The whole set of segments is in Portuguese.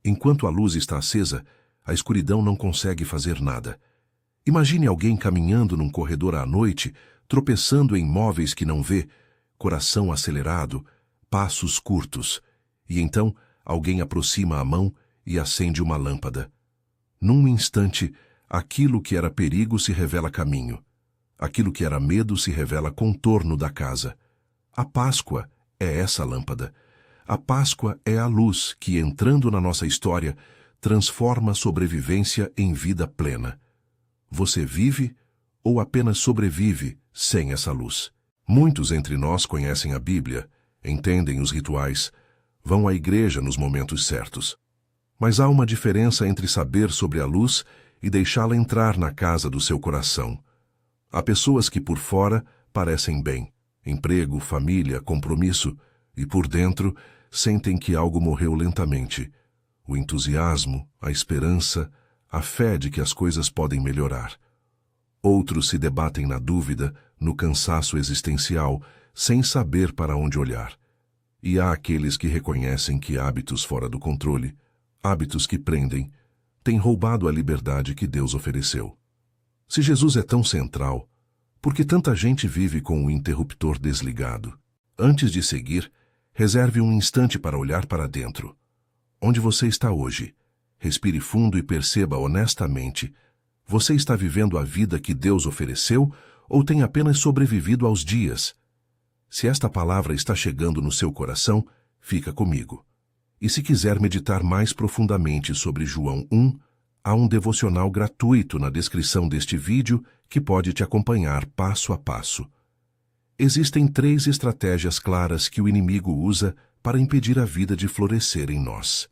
Enquanto a luz está acesa, a escuridão não consegue fazer nada. Imagine alguém caminhando num corredor à noite, tropeçando em móveis que não vê, coração acelerado, passos curtos, e então alguém aproxima a mão e acende uma lâmpada. Num instante, aquilo que era perigo se revela caminho. Aquilo que era medo se revela contorno da casa. A Páscoa é essa lâmpada. A Páscoa é a luz que, entrando na nossa história, transforma a sobrevivência em vida plena. Você vive ou apenas sobrevive sem essa luz? Muitos entre nós conhecem a Bíblia, entendem os rituais, vão à igreja nos momentos certos. Mas há uma diferença entre saber sobre a luz e deixá-la entrar na casa do seu coração. Há pessoas que por fora parecem bem, emprego, família, compromisso, e por dentro sentem que algo morreu lentamente. O entusiasmo, a esperança, a fé de que as coisas podem melhorar. Outros se debatem na dúvida, no cansaço existencial, sem saber para onde olhar. E há aqueles que reconhecem que hábitos fora do controle, hábitos que prendem, têm roubado a liberdade que Deus ofereceu. Se Jesus é tão central, por que tanta gente vive com o interruptor desligado? Antes de seguir, reserve um instante para olhar para dentro. Onde você está hoje? Respire fundo e perceba honestamente. Você está vivendo a vida que Deus ofereceu ou tem apenas sobrevivido aos dias? Se esta palavra está chegando no seu coração, fica comigo. E se quiser meditar mais profundamente sobre João 1, há um devocional gratuito na descrição deste vídeo que pode te acompanhar passo a passo. Existem 3 estratégias claras que o inimigo usa para impedir a vida de florescer em nós.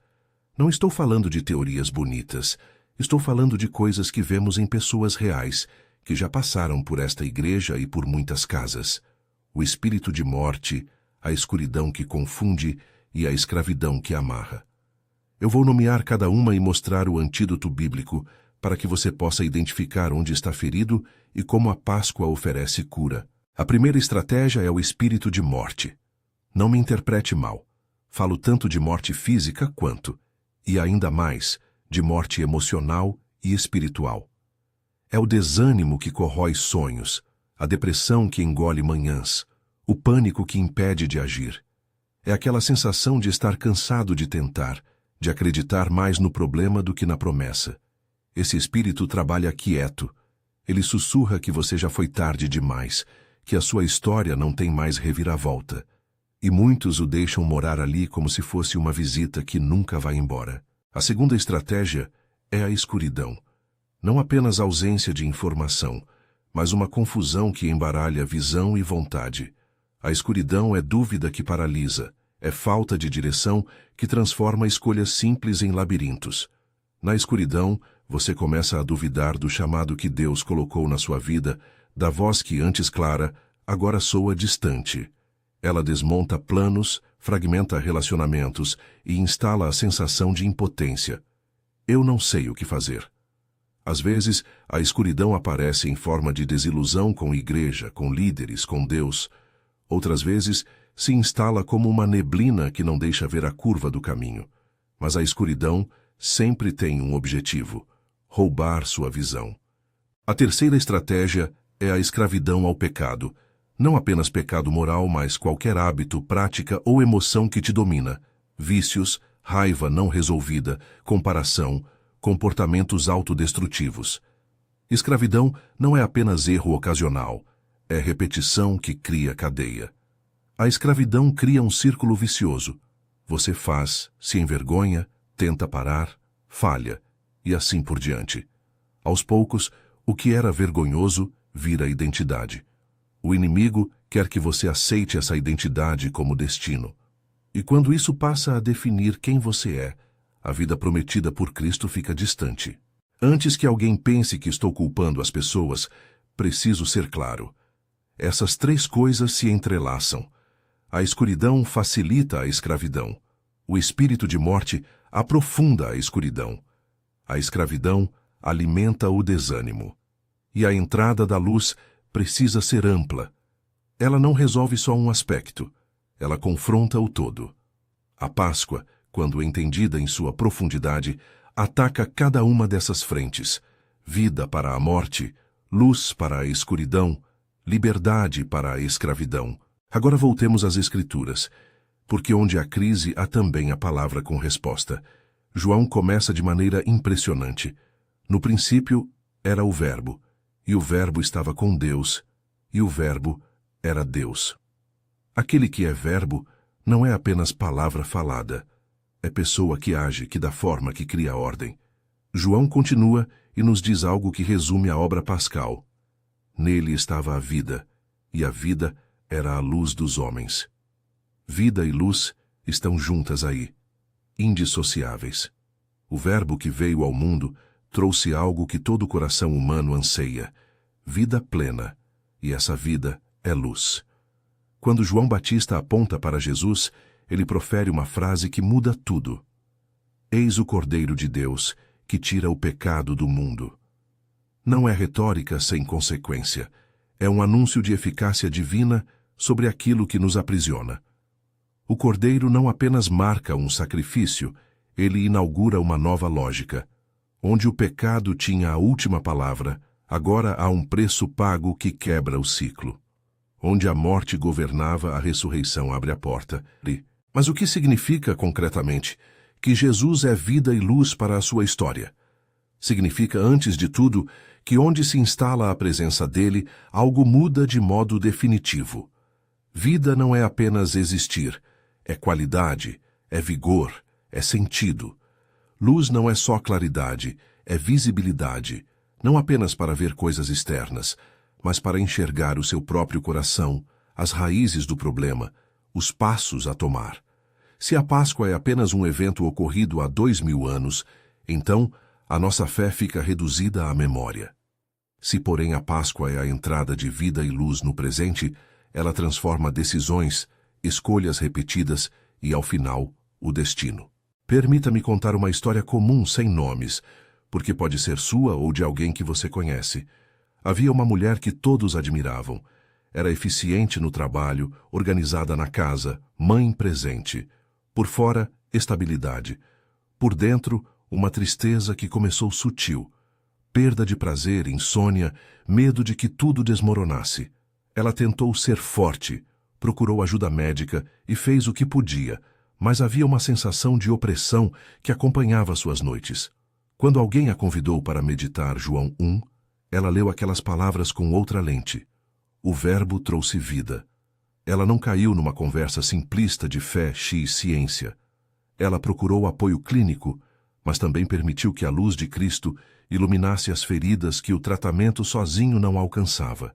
Não estou falando de teorias bonitas, estou falando de coisas que vemos em pessoas reais, que já passaram por esta igreja e por muitas casas. O espírito de morte, a escuridão que confunde e a escravidão que amarra. Eu vou nomear cada uma e mostrar o antídoto bíblico para que você possa identificar onde está ferido e como a Páscoa oferece cura. A primeira estratégia é o espírito de morte. Não me interprete mal. Falo tanto de morte física quanto, e ainda mais, de morte emocional e espiritual. É o desânimo que corrói sonhos, a depressão que engole manhãs, o pânico que impede de agir. É aquela sensação de estar cansado de tentar, de acreditar mais no problema do que na promessa. Esse espírito trabalha quieto. Ele sussurra que você já foi tarde demais, que a sua história não tem mais reviravolta. E muitos o deixam morar ali como se fosse uma visita que nunca vai embora. A segunda estratégia é a escuridão. Não apenas ausência de informação, mas uma confusão que embaralha visão e vontade. A escuridão é dúvida que paralisa, é falta de direção que transforma escolhas simples em labirintos. Na escuridão, você começa a duvidar do chamado que Deus colocou na sua vida, da voz que antes clara, agora soa distante. Ela desmonta planos, fragmenta relacionamentos e instala a sensação de impotência. Eu não sei o que fazer. Às vezes, a escuridão aparece em forma de desilusão com igreja, com líderes, com Deus. Outras vezes, se instala como uma neblina que não deixa ver a curva do caminho. Mas a escuridão sempre tem um objetivo: roubar sua visão. A terceira estratégia é a escravidão ao pecado. Não apenas pecado moral, mas qualquer hábito, prática ou emoção que te domina. Vícios, raiva não resolvida, comparação, comportamentos autodestrutivos. Escravidão não é apenas erro ocasional, é repetição que cria cadeia. A escravidão cria um círculo vicioso. Você faz, se envergonha, tenta parar, falha, e assim por diante. Aos poucos, o que era vergonhoso vira identidade. O inimigo quer que você aceite essa identidade como destino. E quando isso passa a definir quem você é, a vida prometida por Cristo fica distante. Antes que alguém pense que estou culpando as pessoas, preciso ser claro. Essas 3 coisas se entrelaçam. A escuridão facilita a escravidão. O espírito de morte aprofunda a escuridão. A escravidão alimenta o desânimo. E a entrada da luz precisa ser ampla. Ela não resolve só um aspecto. Ela confronta o todo. A Páscoa, quando entendida em sua profundidade, ataca cada uma dessas frentes: vida para a morte, luz para a escuridão, liberdade para a escravidão. Agora voltemos às Escrituras, porque onde há crise há também a palavra com resposta. João começa de maneira impressionante. No princípio era o Verbo, e o Verbo estava com Deus, e o Verbo era Deus. Aquele que é Verbo não é apenas palavra falada, é pessoa que age, que dá forma, que cria ordem. João continua e nos diz algo que resume a obra pascal. Nele estava a vida, e a vida era a luz dos homens. Vida e luz estão juntas aí, indissociáveis. O Verbo que veio ao mundo trouxe algo que todo coração humano anseia: vida plena, e essa vida é luz. Quando João Batista aponta para Jesus, ele profere uma frase que muda tudo. Eis o Cordeiro de Deus, que tira o pecado do mundo. Não é retórica sem consequência. É um anúncio de eficácia divina sobre aquilo que nos aprisiona. O Cordeiro não apenas marca um sacrifício, ele inaugura uma nova lógica. Onde o pecado tinha a última palavra, agora há um preço pago que quebra o ciclo. Onde a morte governava, a ressurreição abre a porta. Mas o que significa, concretamente, que Jesus é vida e luz para a sua história? Significa, antes de tudo, que onde se instala a presença dele, algo muda de modo definitivo. Vida não é apenas existir, é qualidade, é vigor, é sentido. Luz não é só claridade, é visibilidade, não apenas para ver coisas externas, mas para enxergar o seu próprio coração, as raízes do problema, os passos a tomar. Se a Páscoa é apenas um evento ocorrido há 2000 anos, então a nossa fé fica reduzida à memória. Se, porém, a Páscoa é a entrada de vida e luz no presente, ela transforma decisões, escolhas repetidas e, ao final, o destino. Permita-me contar uma história comum sem nomes, porque pode ser sua ou de alguém que você conhece. Havia uma mulher que todos admiravam. Era eficiente no trabalho, organizada na casa, mãe presente. Por fora, estabilidade. Por dentro, uma tristeza que começou sutil. Perda de prazer, insônia, medo de que tudo desmoronasse. Ela tentou ser forte, procurou ajuda médica e fez o que podia, mas havia uma sensação de opressão que acompanhava suas noites. Quando alguém a convidou para meditar João 1, ela leu aquelas palavras com outra lente. O Verbo trouxe vida. Ela não caiu numa conversa simplista de fé x ciência. Ela procurou apoio clínico, mas também permitiu que a luz de Cristo iluminasse as feridas que o tratamento sozinho não alcançava.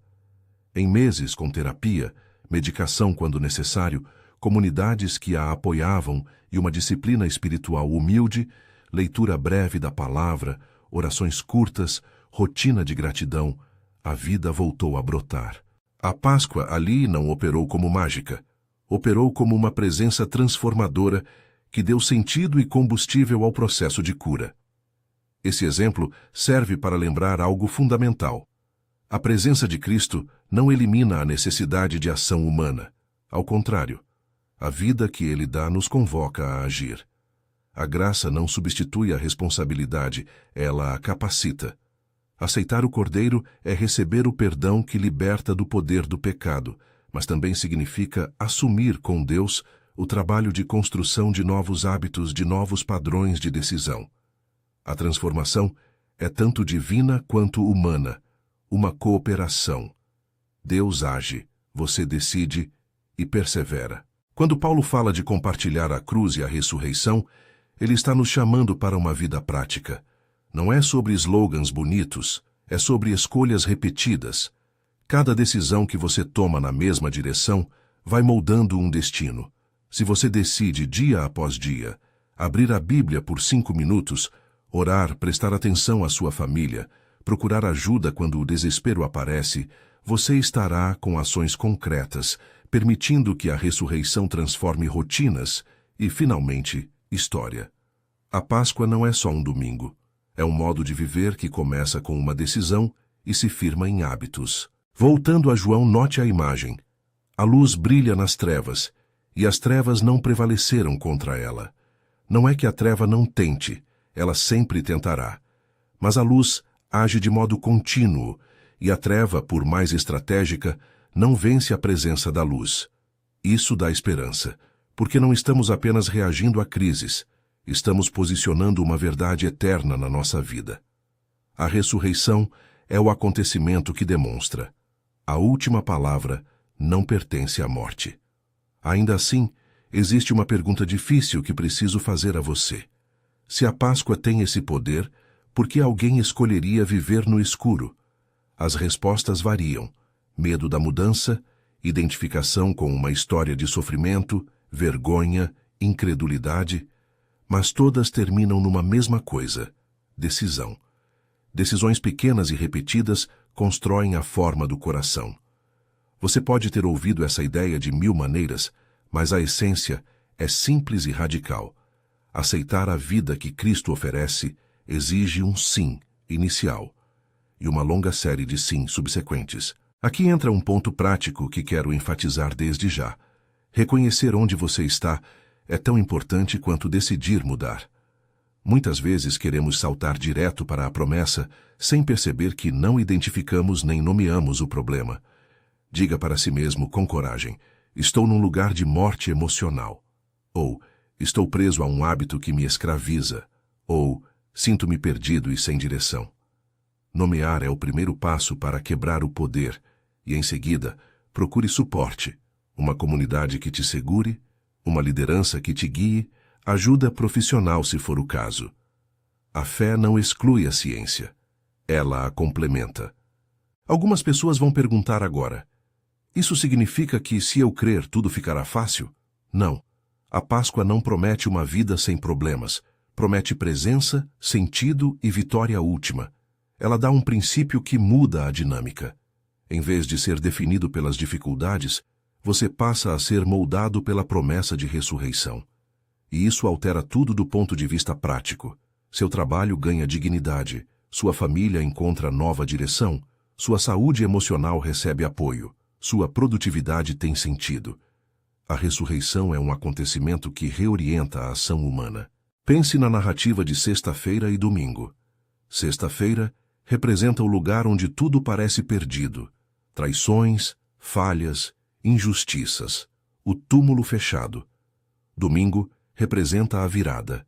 Em meses com terapia, medicação quando necessário, comunidades que a apoiavam e uma disciplina espiritual humilde, leitura breve da palavra, orações curtas, rotina de gratidão, a vida voltou a brotar. A Páscoa ali não operou como mágica, operou como uma presença transformadora que deu sentido e combustível ao processo de cura. Esse exemplo serve para lembrar algo fundamental. A presença de Cristo não elimina a necessidade de ação humana. Ao contrário, a vida que Ele dá nos convoca a agir. A graça não substitui a responsabilidade, ela a capacita. Aceitar o Cordeiro é receber o perdão que liberta do poder do pecado, mas também significa assumir com Deus o trabalho de construção de novos hábitos, de novos padrões de decisão. A transformação é tanto divina quanto humana, uma cooperação. Deus age, você decide e persevera. Quando Paulo fala de compartilhar a cruz e a ressurreição, ele está nos chamando para uma vida prática. Não é sobre slogans bonitos, é sobre escolhas repetidas. Cada decisão que você toma na mesma direção vai moldando um destino. Se você decide dia após dia abrir a Bíblia por 5 minutos, orar, prestar atenção à sua família, procurar ajuda quando o desespero aparece, você estará com ações concretas, permitindo que a ressurreição transforme rotinas e, finalmente, história. A Páscoa não é só um domingo. É um modo de viver que começa com uma decisão e se firma em hábitos. Voltando a João, note a imagem. A luz brilha nas trevas, e as trevas não prevaleceram contra ela. Não é que a treva não tente, ela sempre tentará. Mas a luz age de modo contínuo, e a treva, por mais estratégica, não vence a presença da luz. Isso dá esperança, porque não estamos apenas reagindo a crises, estamos posicionando uma verdade eterna na nossa vida. A ressurreição é o acontecimento que demonstra: a última palavra não pertence à morte. Ainda assim, existe uma pergunta difícil que preciso fazer a você. Se a Páscoa tem esse poder, por que alguém escolheria viver no escuro? As respostas variam: medo da mudança, identificação com uma história de sofrimento, vergonha, incredulidade, mas todas terminam numa mesma coisa: decisão. Decisões pequenas e repetidas constroem a forma do coração. Você pode ter ouvido essa ideia de 1000 maneiras, mas a essência é simples e radical. Aceitar a vida que Cristo oferece exige um sim inicial e uma longa série de sim subsequentes. Aqui entra um ponto prático que quero enfatizar desde já. Reconhecer onde você está é tão importante quanto decidir mudar. Muitas vezes queremos saltar direto para a promessa sem perceber que não identificamos nem nomeamos o problema. Diga para si mesmo com coragem: estou num lugar de morte emocional. Ou, estou preso a um hábito que me escraviza. Ou, sinto-me perdido e sem direção. Nomear é o primeiro passo para quebrar o poder e, em seguida, procure suporte, uma comunidade que te segure, uma liderança que te guie, ajuda profissional se for o caso. A fé não exclui a ciência. Ela a complementa. Algumas pessoas vão perguntar agora: isso significa que, se eu crer, tudo ficará fácil? Não. A Páscoa não promete uma vida sem problemas. Promete presença, sentido e vitória última. Ela dá um princípio que muda a dinâmica. Em vez de ser definido pelas dificuldades, você passa a ser moldado pela promessa de ressurreição. E isso altera tudo do ponto de vista prático. Seu trabalho ganha dignidade, sua família encontra nova direção, sua saúde emocional recebe apoio, sua produtividade tem sentido. A ressurreição é um acontecimento que reorienta a ação humana. Pense na narrativa de sexta-feira e domingo. Sexta-feira representa o lugar onde tudo parece perdido. Traições, falhas, injustiças, o túmulo fechado. Domingo representa a virada.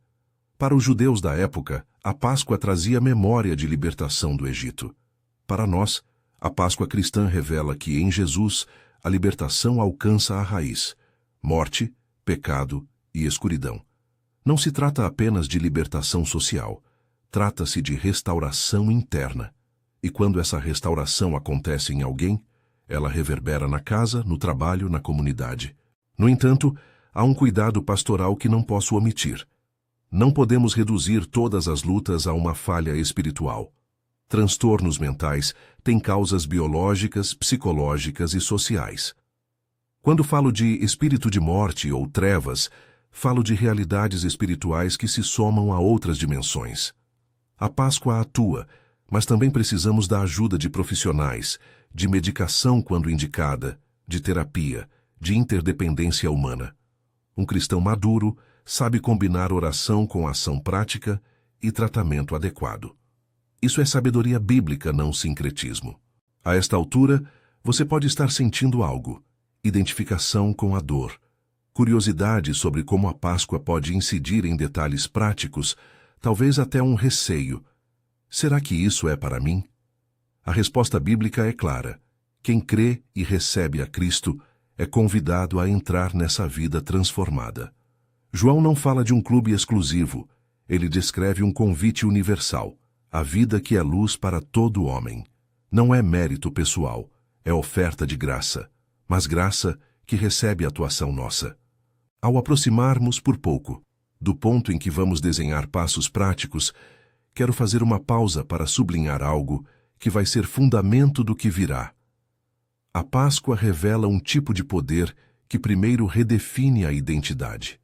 Para os judeus da época, a Páscoa trazia memória de libertação do Egito. Para nós, a Páscoa cristã revela que, em Jesus, a libertação alcança a raiz: morte, pecado e escuridão. Não se trata apenas de libertação social. Trata-se de restauração interna. E quando essa restauração acontece em alguém, ela reverbera na casa, no trabalho, na comunidade. No entanto, há um cuidado pastoral que não posso omitir. Não podemos reduzir todas as lutas a uma falha espiritual. Transtornos mentais têm causas biológicas, psicológicas e sociais. Quando falo de espírito de morte ou trevas, falo de realidades espirituais que se somam a outras dimensões. A Páscoa atua, mas também precisamos da ajuda de profissionais, de medicação quando indicada, de terapia, de interdependência humana. Um cristão maduro sabe combinar oração com ação prática e tratamento adequado. Isso é sabedoria bíblica, não sincretismo. A esta altura, você pode estar sentindo algo: identificação com a dor, curiosidade sobre como a Páscoa pode incidir em detalhes práticos, talvez até um receio. Será que isso é para mim? A resposta bíblica é clara: quem crê e recebe a Cristo é convidado a entrar nessa vida transformada. João não fala de um clube exclusivo, ele descreve um convite universal, a vida que é luz para todo homem. Não é mérito pessoal, é oferta de graça, mas graça que recebe atuação nossa. Ao aproximarmos por pouco do ponto em que vamos desenhar passos práticos, quero fazer uma pausa para sublinhar algo que vai ser fundamento do que virá. A Páscoa revela um tipo de poder que primeiro redefine a identidade.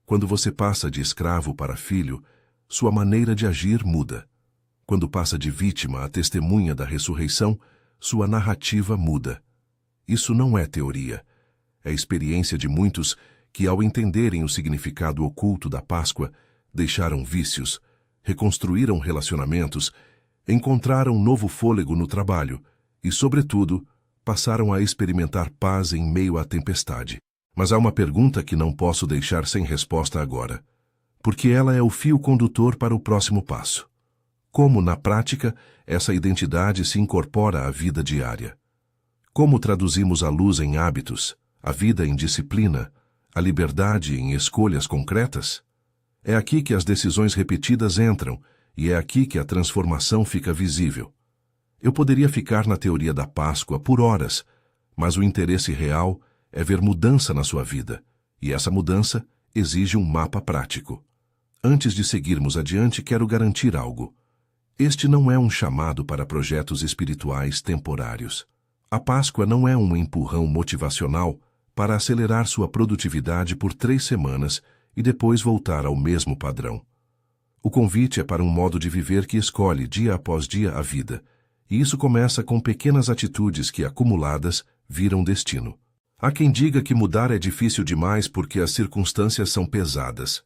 Quando você passa de escravo para filho, sua maneira de agir muda. Quando passa de vítima a testemunha da ressurreição, sua narrativa muda. Isso não é teoria. É experiência de muitos que, ao entenderem o significado oculto da Páscoa, deixaram vícios, reconstruíram relacionamentos, encontraram novo fôlego no trabalho e, sobretudo, passaram a experimentar paz em meio à tempestade. Mas há uma pergunta que não posso deixar sem resposta agora, porque ela é o fio condutor para o próximo passo. Como, na prática, essa identidade se incorpora à vida diária? Como traduzimos a luz em hábitos, a vida em disciplina, a liberdade em escolhas concretas? É aqui que as decisões repetidas entram, e é aqui que a transformação fica visível. Eu poderia ficar na teoria da Páscoa por horas, mas o interesse real é ver mudança na sua vida, e essa mudança exige um mapa prático. Antes de seguirmos adiante, quero garantir algo. Este não é um chamado para projetos espirituais temporários. A Páscoa não é um empurrão motivacional para acelerar sua produtividade por 3 semanas e depois voltar ao mesmo padrão. O convite é para um modo de viver que escolhe dia após dia a vida, e isso começa com pequenas atitudes que, acumuladas, viram destino. Há quem diga que mudar é difícil demais porque as circunstâncias são pesadas.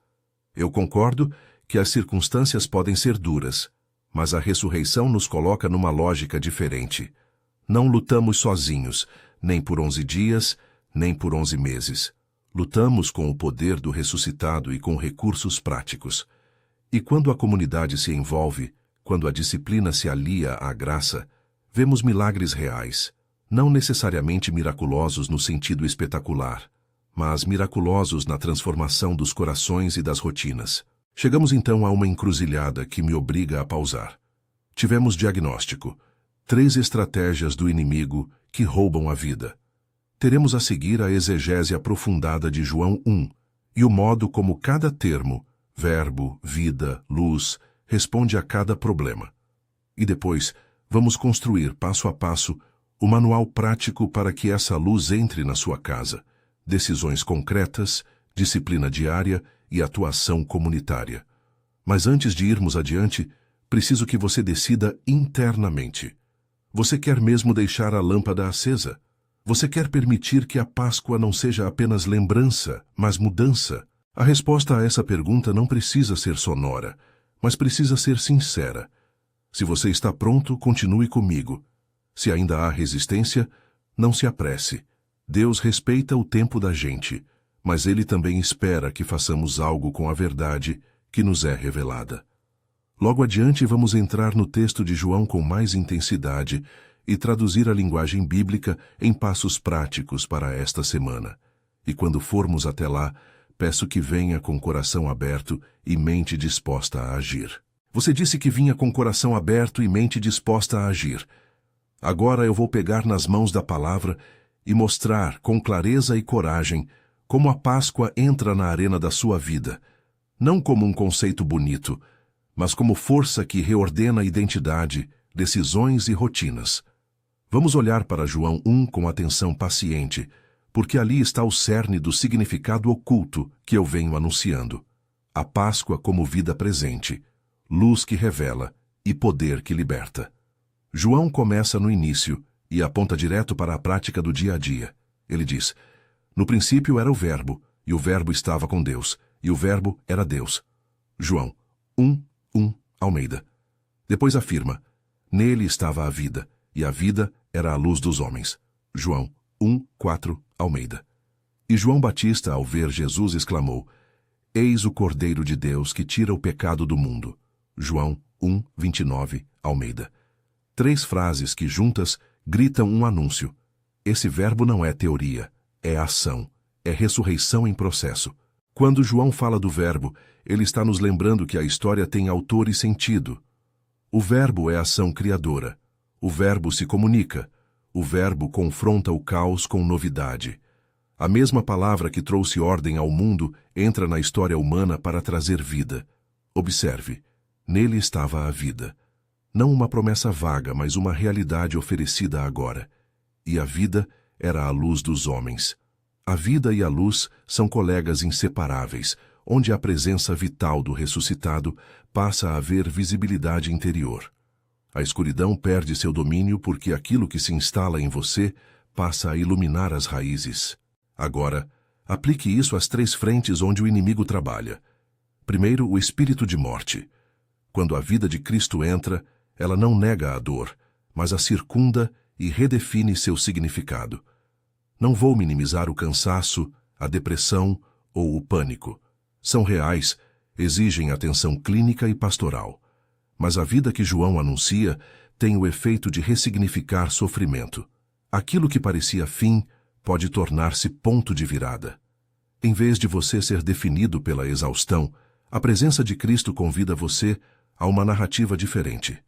Eu concordo que as circunstâncias podem ser duras, mas a ressurreição nos coloca numa lógica diferente. Não lutamos sozinhos, nem por 11 dias, nem por 11 meses. Lutamos com o poder do ressuscitado e com recursos práticos. E quando a comunidade se envolve, quando a disciplina se alia à graça, vemos milagres reais, não necessariamente miraculosos no sentido espetacular, mas miraculosos na transformação dos corações e das rotinas. Chegamos então a uma encruzilhada que me obriga a pausar. Tivemos diagnóstico, 3 estratégias do inimigo que roubam a vida. Teremos a seguir a exegese aprofundada de João 1 e o modo como cada termo, verbo, vida, luz, responde a cada problema. E depois, vamos construir passo a passo o manual prático para que essa luz entre na sua casa. Decisões concretas, disciplina diária e atuação comunitária. Mas antes de irmos adiante, preciso que você decida internamente. Você quer mesmo deixar a lâmpada acesa? Você quer permitir que a Páscoa não seja apenas lembrança, mas mudança? A resposta a essa pergunta não precisa ser sonora, mas precisa ser sincera. Se você está pronto, continue comigo. Se ainda há resistência, não se apresse. Deus respeita o tempo da gente, mas Ele também espera que façamos algo com a verdade que nos é revelada. Logo adiante vamos entrar no texto de João com mais intensidade e traduzir a linguagem bíblica em passos práticos para esta semana. E quando formos até lá, peço que venha com coração aberto e mente disposta a agir. Você disse que vinha com coração aberto e mente disposta a agir. Agora eu vou pegar nas mãos da palavra e mostrar com clareza e coragem como a Páscoa entra na arena da sua vida, não como um conceito bonito, mas como força que reordena identidade, decisões e rotinas. Vamos olhar para João 1 com atenção paciente, porque ali está o cerne do significado oculto que eu venho anunciando. A Páscoa como vida presente, luz que revela e poder que liberta. João começa no início e aponta direto para a prática do dia a dia. Ele diz: no princípio era o Verbo, e o Verbo estava com Deus, e o Verbo era Deus. João 1:1, Almeida. Depois afirma: nele estava a vida, e a vida era a luz dos homens. João 1:4, Almeida. E João Batista, ao ver Jesus, exclamou: eis o Cordeiro de Deus que tira o pecado do mundo. João 1:29, Almeida. 3 frases que juntas gritam um anúncio. Esse verbo não é teoria, é ação, é ressurreição em processo. Quando João fala do verbo, ele está nos lembrando que a história tem autor e sentido. O verbo é ação criadora. O verbo se comunica. O verbo confronta o caos com novidade. A mesma palavra que trouxe ordem ao mundo entra na história humana para trazer vida. Observe, nele estava a vida. Não uma promessa vaga, mas uma realidade oferecida agora. E a vida era a luz dos homens. A vida e a luz são colegas inseparáveis, onde a presença vital do ressuscitado passa a haver visibilidade interior. A escuridão perde seu domínio porque aquilo que se instala em você passa a iluminar as raízes. Agora, Aplique isso às 3 frentes onde o inimigo trabalha. Primeiro, o espírito de morte. Quando a vida de Cristo entra, ela não nega a dor, mas a circunda e redefine seu significado. Não vou minimizar o cansaço, a depressão ou o pânico. São reais, exigem atenção clínica e pastoral. Mas a vida que João anuncia tem o efeito de ressignificar sofrimento. Aquilo que parecia fim pode tornar-se ponto de virada. Em vez de você ser definido pela exaustão, a presença de Cristo convida você a uma narrativa diferente.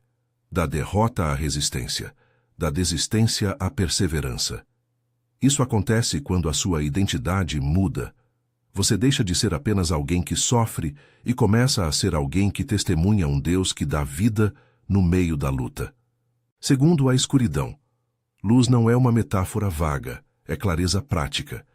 Da derrota à resistência, da desistência à perseverança. Isso acontece quando a sua identidade muda. Você deixa de ser apenas alguém que sofre e começa a ser alguém que testemunha um Deus que dá vida no meio da luta. Segundo, a escuridão. Luz não é uma metáfora vaga, é clareza prática.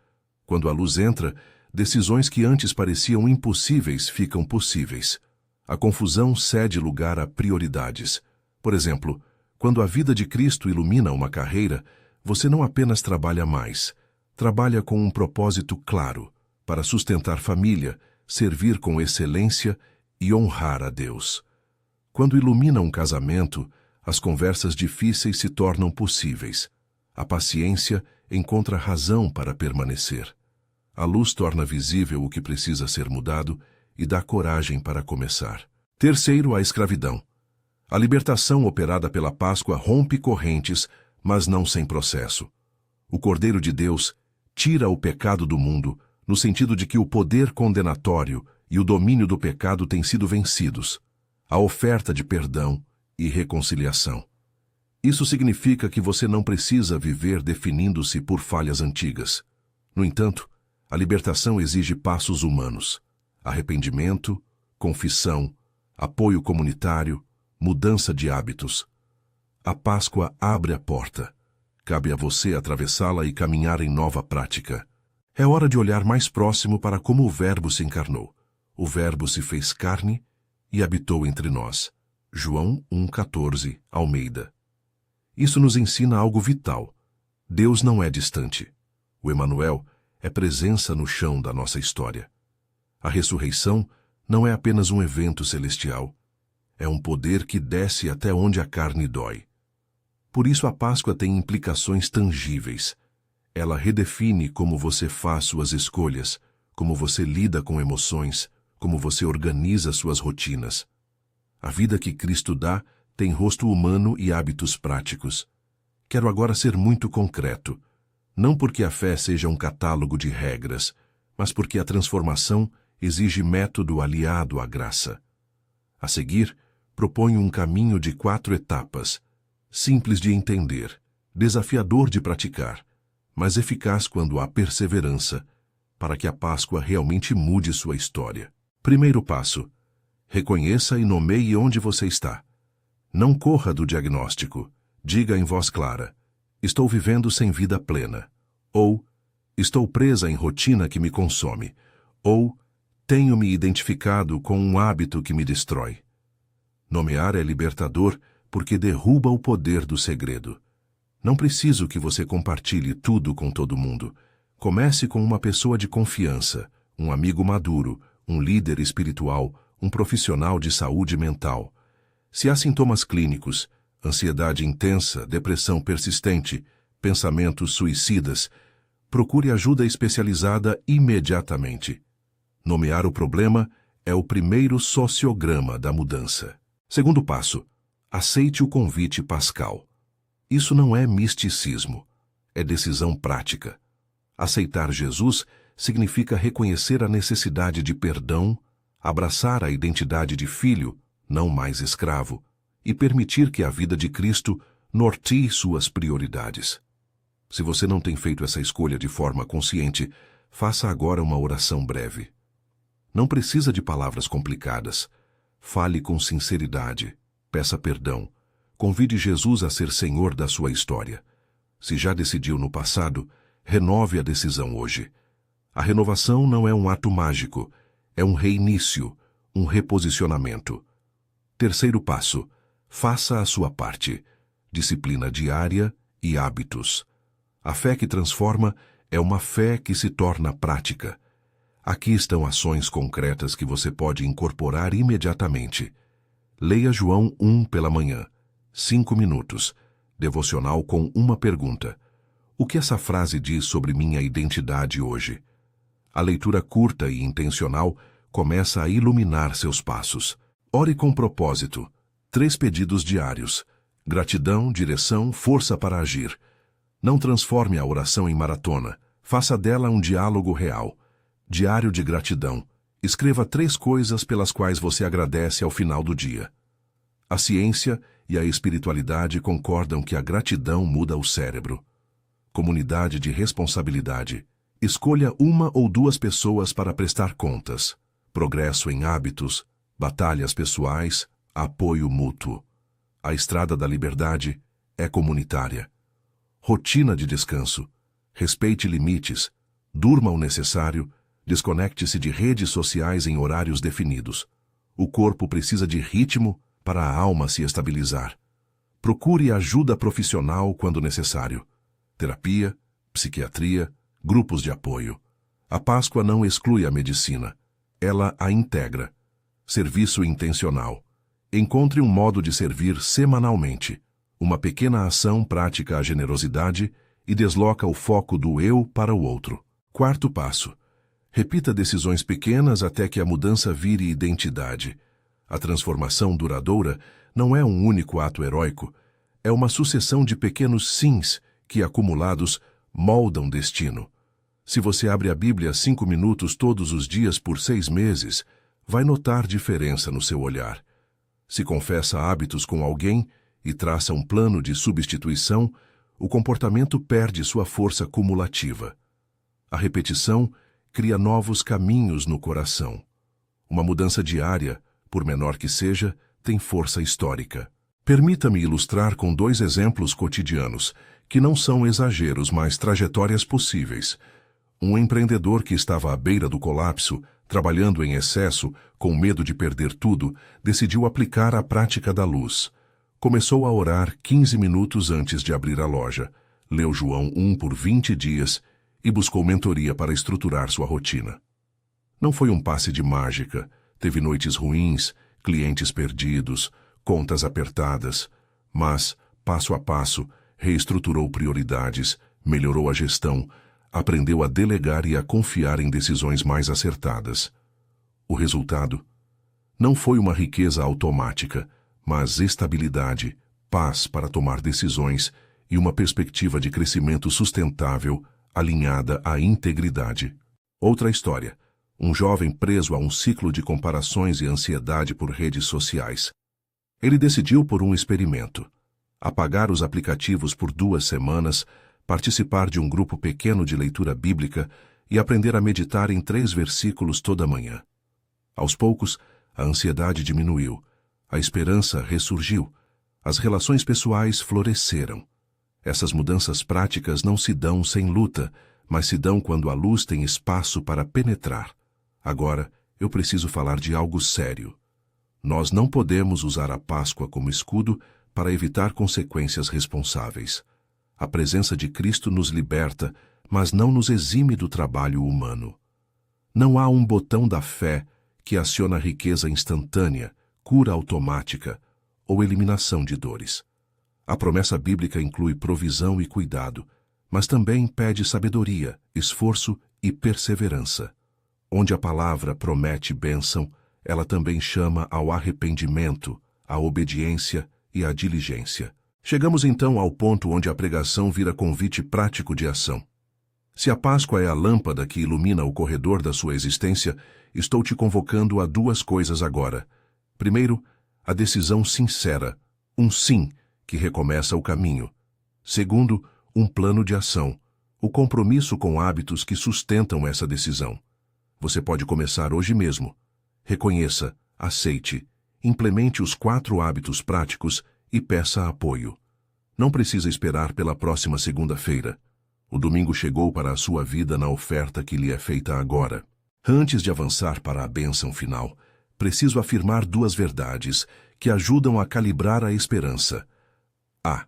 Quando a luz entra, decisões que antes pareciam impossíveis ficam possíveis. A confusão cede lugar a prioridades. Por exemplo, quando a vida de Cristo ilumina uma carreira, você não apenas trabalha mais, trabalha com um propósito claro, para sustentar família, servir com excelência e honrar a Deus. Quando ilumina um casamento, as conversas difíceis se tornam possíveis. A paciência encontra razão para permanecer. A luz torna visível o que precisa ser mudado e dá coragem para começar. Terceiro, a escravidão. A libertação operada pela Páscoa rompe correntes, mas não sem processo. O Cordeiro de Deus tira o pecado do mundo, no sentido de que o poder condenatório e o domínio do pecado têm sido vencidos. A oferta de perdão e reconciliação. Isso significa que você não precisa viver definindo-se por falhas antigas. No entanto, a libertação exige passos humanos. Arrependimento, confissão, apoio comunitário, mudança de hábitos. A Páscoa abre a porta. Cabe a você atravessá-la e caminhar em nova prática. É hora de olhar mais próximo para como o Verbo se encarnou. O Verbo se fez carne e habitou entre nós. João 1,14, Almeida. Isso nos ensina algo vital. Deus não é distante. O Emanuel é presença no chão da nossa história. A ressurreição não é apenas um evento celestial. É um poder que desce até onde a carne dói. Por isso a Páscoa tem implicações tangíveis. Ela redefine como você faz suas escolhas, como você lida com emoções, como você organiza suas rotinas. A vida que Cristo dá tem rosto humano e hábitos práticos. Quero agora ser muito concreto. Não porque a fé seja um catálogo de regras, mas porque a transformação exige método aliado à graça. A seguir, proponho um caminho de 4 etapas, simples de entender, desafiador de praticar, mas eficaz quando há perseverança, para que a Páscoa realmente mude sua história. Primeiro passo: reconheça e nomeie onde você está. Não corra do diagnóstico. Diga em voz clara: estou vivendo sem vida plena. Ou, estou presa em rotina que me consome. Ou, tenho me identificado com um hábito que me destrói. Nomear é libertador porque derruba o poder do segredo. Não preciso que você compartilhe tudo com todo mundo. Comece com uma pessoa de confiança, um amigo maduro, um líder espiritual, um profissional de saúde mental. Se há sintomas clínicos, ansiedade intensa, depressão persistente, pensamentos suicidas, procure ajuda especializada imediatamente. Nomear o problema é o primeiro sociograma da mudança. Segundo passo: aceite o convite pascal. Isso não é misticismo, é decisão prática. Aceitar Jesus significa reconhecer a necessidade de perdão, abraçar a identidade de filho, não mais escravo, e permitir que a vida de Cristo norteie suas prioridades. Se você não tem feito essa escolha de forma consciente, faça agora uma oração breve. Não precisa de palavras complicadas. Fale com sinceridade, peça perdão, convide Jesus a ser Senhor da sua história. Se já decidiu no passado, renove a decisão hoje. A renovação não é um ato mágico, é um reinício, um reposicionamento. Terceiro passo: faça a sua parte. Disciplina diária e hábitos. A fé que transforma É uma fé que se torna prática. Aqui estão ações concretas que você pode incorporar imediatamente. Leia João 1 pela manhã. 5 minutos. Devocional com uma pergunta. O que essa frase diz sobre minha identidade hoje? A leitura curta e intencional começa a iluminar seus passos. Ore com propósito. 3 pedidos diários. Gratidão, direção, força para agir. Não transforme a oração em maratona. Faça dela um diálogo real. Diário de gratidão. Escreva 3 coisas pelas quais você agradece ao final do dia. A ciência e a espiritualidade concordam que a gratidão muda o cérebro. Comunidade de responsabilidade. Escolha 1 ou 2 pessoas para prestar contas. Progresso em hábitos, batalhas pessoais, apoio mútuo. A estrada da liberdade é comunitária. Rotina de descanso. Respeite limites. Durma o necessário. Desconecte-se de redes sociais em horários definidos. O corpo precisa de ritmo para a alma se estabilizar. Procure ajuda profissional quando necessário. Terapia, psiquiatria, grupos de apoio. A Páscoa não exclui a medicina. Ela a integra. Serviço intencional. Encontre um modo de servir semanalmente. Uma pequena ação pratica a generosidade e desloca o foco do eu para o outro. 4º passo. Repita decisões pequenas até que a mudança vire identidade. A transformação duradoura não é um único ato heróico, é uma sucessão de pequenos sims que, acumulados, moldam destino. Se você abre a Bíblia 5 minutos todos os dias por 6 meses, vai notar diferença no seu olhar. Se confessa hábitos com alguém e traça um plano de substituição, o comportamento perde sua força cumulativa. A repetição cria novos caminhos no coração. Uma mudança diária, por menor que seja, tem força histórica. Permita-me ilustrar com 2 exemplos cotidianos, que não são exageros, mas trajetórias possíveis. Um empreendedor que estava à beira do colapso, trabalhando em excesso, com medo de perder tudo, decidiu aplicar a prática da luz. Começou a orar 15 minutos antes de abrir a loja, leu João 1 por 20 dias e buscou mentoria para estruturar sua rotina. Não foi um passe de mágica, teve noites ruins, clientes perdidos, contas apertadas, mas, passo a passo, reestruturou prioridades, melhorou a gestão, aprendeu a delegar e a confiar em decisões mais acertadas. O resultado? Não foi uma riqueza automática, mas estabilidade, paz para tomar decisões e uma perspectiva de crescimento sustentável alinhada à integridade. Outra história. Um jovem preso a um ciclo de comparações e ansiedade por redes sociais. Ele decidiu por um experimento. Apagar os aplicativos por 2 semanas, participar de um grupo pequeno de leitura bíblica e aprender a meditar em 3 versículos toda manhã. Aos poucos, a ansiedade diminuiu, a esperança ressurgiu, as relações pessoais floresceram. Essas mudanças práticas não se dão sem luta, mas se dão quando a luz tem espaço para penetrar. Agora, eu preciso falar de algo sério. Nós não podemos usar a Páscoa como escudo para evitar consequências responsáveis. A presença de Cristo nos liberta, mas não nos exime do trabalho humano. Não há um botão da fé que aciona riqueza instantânea, cura automática ou eliminação de dores. A promessa bíblica inclui provisão e cuidado, mas também pede sabedoria, esforço e perseverança. Onde a palavra promete bênção, ela também chama ao arrependimento, à obediência e à diligência. Chegamos então ao ponto onde a pregação vira convite prático de ação. Se a Páscoa é a lâmpada que ilumina o corredor da sua existência, estou te convocando a 2 coisas agora. Primeiro, a decisão sincera, um sim, que recomeça o caminho. Segundo, um plano de ação, o compromisso com hábitos que sustentam essa decisão. Você pode começar hoje mesmo. Reconheça, aceite, implemente os 4 hábitos práticos e peça apoio. Não precisa esperar pela próxima segunda-feira. O domingo chegou para a sua vida na oferta que lhe é feita agora. Antes de avançar para a bênção final, preciso afirmar 2 verdades que ajudam a calibrar a esperança. A.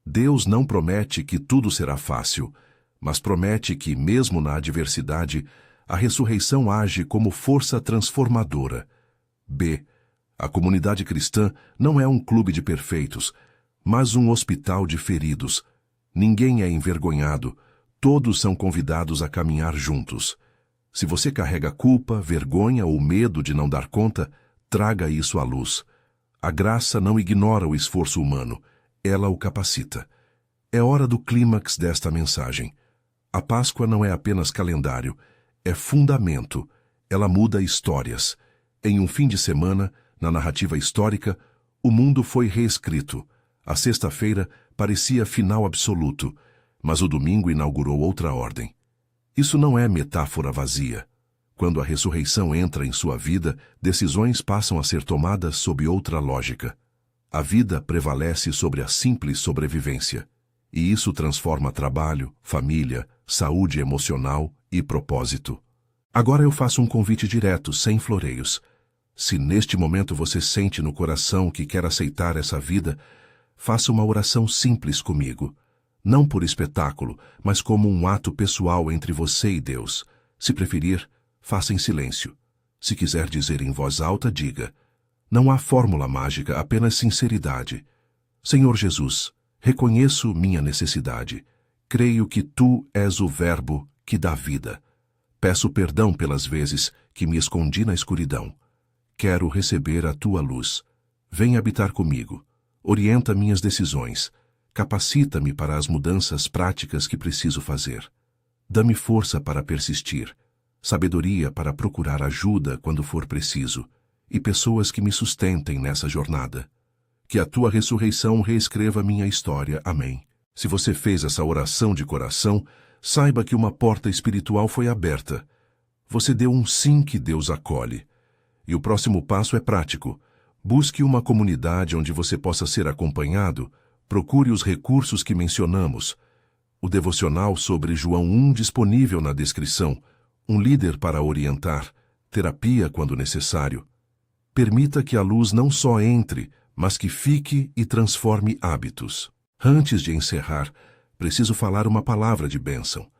Deus não promete que tudo será fácil, mas promete que, mesmo na adversidade, a ressurreição age como força transformadora. B. A comunidade cristã não é um clube de perfeitos, mas um hospital de feridos. Ninguém é envergonhado, todos são convidados a caminhar juntos. Se você carrega culpa, vergonha ou medo de não dar conta, traga isso à luz. A graça não ignora o esforço humano, ela o capacita. É hora do clímax desta mensagem. A Páscoa não é apenas calendário, é fundamento. Ela muda histórias. Em um fim de semana, na narrativa histórica, o mundo foi reescrito. A sexta-feira parecia final absoluto, mas o domingo inaugurou outra ordem. Isso não é metáfora vazia. Quando a ressurreição entra em sua vida, decisões passam a ser tomadas sob outra lógica. A vida prevalece sobre a simples sobrevivência. E isso transforma trabalho, família, saúde emocional e propósito. Agora eu faço um convite direto, sem floreios. Se neste momento você sente no coração que quer aceitar essa vida, faça uma oração simples comigo. Não por espetáculo, mas como um ato pessoal entre você e Deus. Se preferir, faça em silêncio. Se quiser dizer em voz alta, diga. Não há fórmula mágica, apenas sinceridade. Senhor Jesus, reconheço minha necessidade. Creio que Tu és o Verbo que dá vida. Peço perdão pelas vezes que me escondi na escuridão. Quero receber a Tua luz. Vem habitar comigo. Orienta minhas decisões. Capacita-me para as mudanças práticas que preciso fazer. Dá-me força para persistir, sabedoria para procurar ajuda quando for preciso, e pessoas que me sustentem nessa jornada. Que a Tua ressurreição reescreva minha história. Amém. Se você fez essa oração de coração, saiba que uma porta espiritual foi aberta. Você deu um sim que Deus acolhe. E o próximo passo é prático. Busque uma comunidade onde você possa ser acompanhado. Procure os recursos que mencionamos. O devocional sobre João 1 disponível na descrição, um líder para orientar, terapia quando necessário. Permita que a luz não só entre, mas que fique e transforme hábitos. Antes de encerrar, preciso falar uma palavra de bênção.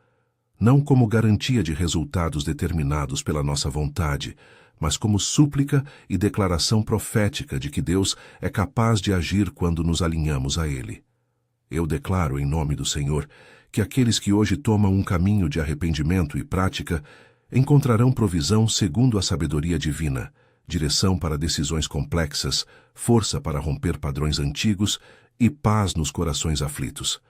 Não como garantia de resultados determinados pela nossa vontade, mas como súplica e declaração profética de que Deus é capaz de agir quando nos alinhamos a Ele. Eu declaro em nome do Senhor que aqueles que hoje tomam um caminho de arrependimento e prática encontrarão provisão segundo a sabedoria divina, direção para decisões complexas, força para romper padrões antigos e paz nos corações aflitos.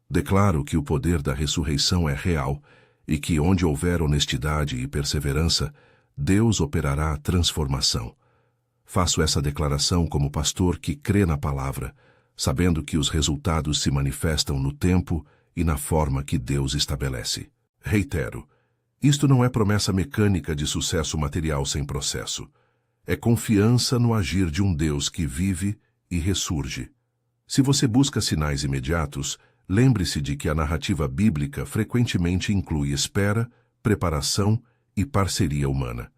Declaro que o poder da ressurreição é real e que onde houver honestidade e perseverança, Deus operará a transformação. Faço essa declaração como pastor que crê na palavra, sabendo que os resultados se manifestam no tempo e na forma que Deus estabelece. Reitero, isto não é promessa mecânica de sucesso material sem processo. É confiança no agir de um Deus que vive e ressurge. Se você busca sinais imediatos, lembre-se de que a narrativa bíblica frequentemente inclui espera, preparação e parceria humana.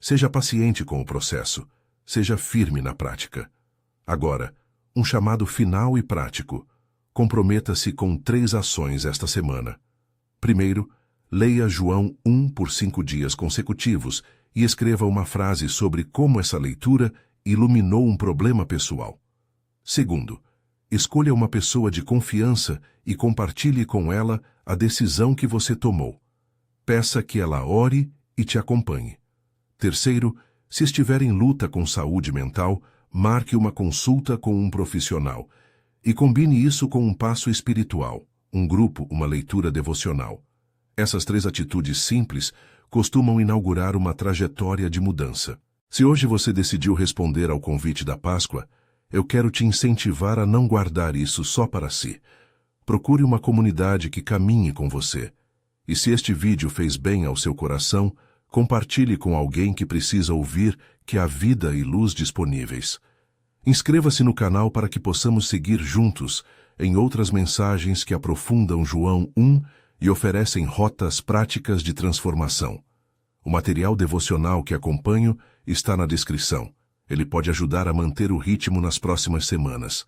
Seja paciente com o processo, seja firme na prática. Agora, um chamado final e prático. Comprometa-se com 3 ações esta semana. Primeiro, leia João 1 por 5 dias consecutivos e escreva uma frase sobre como essa leitura iluminou um problema pessoal. Segundo, escolha uma pessoa de confiança e compartilhe com ela a decisão que você tomou. Peça que ela ore e te acompanhe. Terceiro, se estiver em luta com saúde mental, marque uma consulta com um profissional e combine isso com um passo espiritual, um grupo, uma leitura devocional. Essas 3 atitudes simples costumam inaugurar uma trajetória de mudança. Se hoje você decidiu responder ao convite da Páscoa, eu quero te incentivar a não guardar isso só para si. Procure uma comunidade que caminhe com você. E se este vídeo fez bem ao seu coração, compartilhe com alguém que precisa ouvir que há vida e luz disponíveis. Inscreva-se no canal para que possamos seguir juntos em outras mensagens que aprofundam João 1 e oferecem rotas práticas de transformação. O material devocional que acompanho está na descrição. Ele pode ajudar a manter o ritmo nas próximas semanas.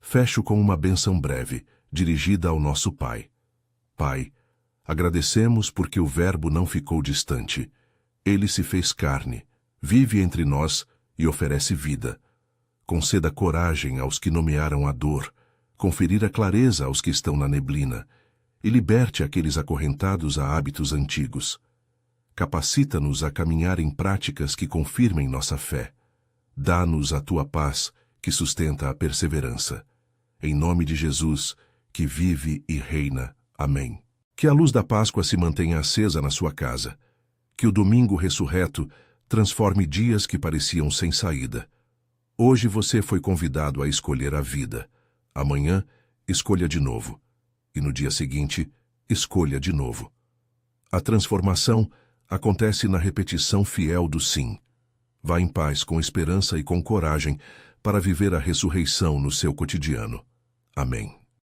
Fecho com uma bênção breve, dirigida ao nosso Pai. Pai, Agradecemos porque o Verbo não ficou distante. Ele se fez carne, vive entre nós e oferece vida. Conceda coragem aos que nomearam a dor, conferir a clareza aos que estão na neblina, e liberte aqueles acorrentados a hábitos antigos. Capacita-nos a caminhar em práticas que confirmem nossa fé. Dá-nos a tua paz, que sustenta a perseverança. Em nome de Jesus, que vive e reina. Amém. Que a luz da Páscoa se mantenha acesa na sua casa. Que o domingo ressurreto transforme dias que pareciam sem saída. Hoje você foi convidado a escolher a vida. Amanhã, escolha de novo. E no dia seguinte, escolha de novo. A transformação acontece na repetição fiel do sim. Vá em paz, com esperança e com coragem, para viver a ressurreição no seu cotidiano. Amém.